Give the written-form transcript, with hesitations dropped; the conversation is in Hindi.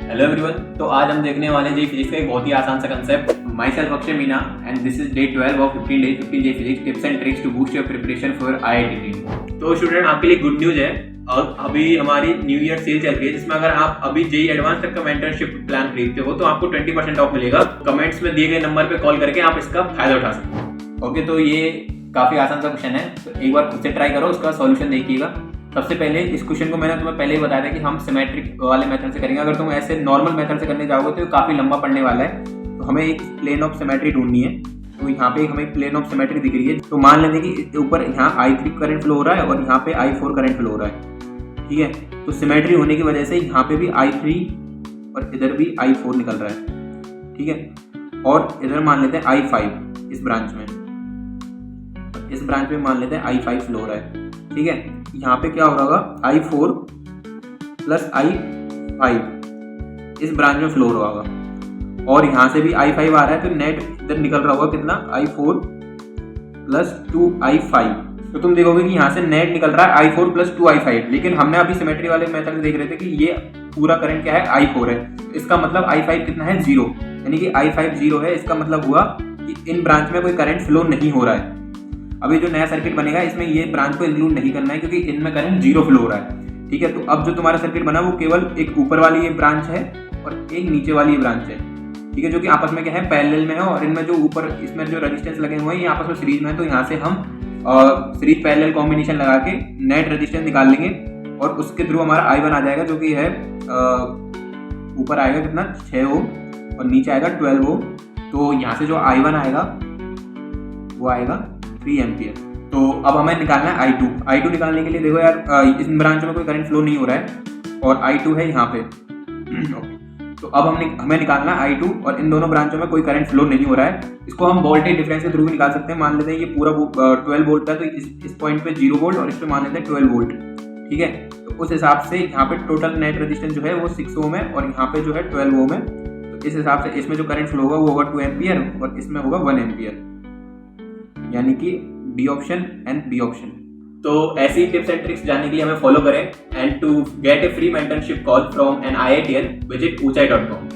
Hello everyone. तो आज हम देखने वाले हैं फिजिक्स का एक बहुत ही आसान सा concept. Myself Akshay Meena and this is day 12 of 15 days 15 day physics tips and tricks to boost your preparation for IIT। तो स्टूडेंट, आपके लिए गुड न्यूज है। और अभी हमारी न्यू ईयर सेल चल रही है, जिसमें अगर आप अभी जेई एडवांस तक का मेंटरशिप प्लान खरीदते हो तो आपको 20% ऑफ मिलेगा। कमेंट्स में दिए गए नंबर पे कॉल करके आप इसका फायदा उठा सकते हो। ओके, तो ये काफी आसान सा क्वेश्चन है, तो एक बार खुद से ट्राई करो, उसका सॉल्यूशन देखिएगा। सबसे पहले इस क्वेश्चन को मैंने तुम्हें पहले ही बताया था कि हम सिमेट्रिक वाले मेथड से करेंगे। अगर तुम ऐसे नॉर्मल मेथड से करने जाओगे तो काफी लंबा पड़ने वाला है। तो हमें एक प्लेन ऑफ सिमेट्री ढूंढनी है। तो यहाँ पे हमें प्लेन ऑफ सिमेट्री दिख रही है। तो मान लेते हैं कि ऊपर यहाँ I3 करंट फ्लो हो रहा है और यहाँ पे I4 करंट फ्लो हो रहा है। ठीक है, तो सिमेट्री होने की वजह से यहाँ पे भी I3 और इधर भी I4 निकल रहा है। ठीक है, और इधर मान लेते हैं I5 इस ब्रांच में, इस ब्रांच में मान लेते हैं I5 फ्लो हो रहा है। ठीक है, यहाँ पे क्या हो रहा होगा, I4 प्लस I5 इस ब्रांच में फ्लो हो रहा होगा, और यहाँ से भी I5 आ रहा है, तो नेट इधर निकल रहा होगा कितना, I4 प्लस 2I5। तो तुम देखोगे कि यहाँ से नेट निकल रहा है I4 प्लस 2I5, लेकिन हमने अभी सिमेट्री वाले मेथड से देख रहे थे कि ये पूरा करंट क्या है, I4 है। इसका मतलब I5 कितना है, 0, यानी कि I5 0 है। इसका मतलब हुआ कि इन ब्रांच में कोई करंट फ्लो नहीं हो रहा है। अभी जो नया सर्किट बनेगा इसमें ये ब्रांच को इंक्लूड नहीं करना है, क्योंकि इनमें करंट 0 फ्लो हो रहा है। ठीक है, तो अब जो तुम्हारा सर्किट बना वो केवल एक ऊपर वाली ये ब्रांच है और एक नीचे वाली ये ब्रांच है। ठीक है, जो कि आपस में क्या है, पैरेलल में है, और इनमें जो ऊपर इसमें जो रेजिस्टेंस लगे हुए हैं ये आपस में सीरीज में है। तो यहाँ से हम सीरीज पैरेलल कॉम्बिनेशन लगा के नेट रेजिस्टेंस निकाल लेंगे, और उसके थ्रू हमारा I1 आ जाएगा, जो कि है ऊपर आएगा कितना, 6 ओम, और नीचे आएगा 12 ओम। तो यहाँ से जो I1 आएगा वो आएगा 3 एम्पियर। तो अब हमें निकालना है I2 निकालने के लिए देखो यार, इस ब्रांच में कोई करंट फ्लो नहीं हो रहा है और I2 है यहाँ पे। तो अब हमें निकालना है I2, और इन दोनों ब्रांचों में कोई करंट फ्लो नहीं हो रहा है। इसको हम वोल्टेज डिफरेंस के थ्रू भी निकाल सकते हैं। मान लेते हैं ये पूरा 12 वोल्ट है, तो इस पॉइंट पे 0 वोल्ट और इस पे मान लेते हैं 12 वोल्ट। ठीक है, तो उस हिसाब से यहाँ पे टोटल नेट रेजिस्टेंस जो है वो 6 ओम है, और यहाँ पे जो है 12 ओम है। तो इस हिसाब से इसमें जो करंट फ्लो होगा वो होगा 2 एम्पियर, और इसमें होगा 1 एम्पियर, यानी कि D option and B option. तो ऐसी टिप्स एंड ट्रिक्स जानने के लिए हमें फॉलो करें, and to get a free mentorship call from an IITian visit ऊंचाई.com।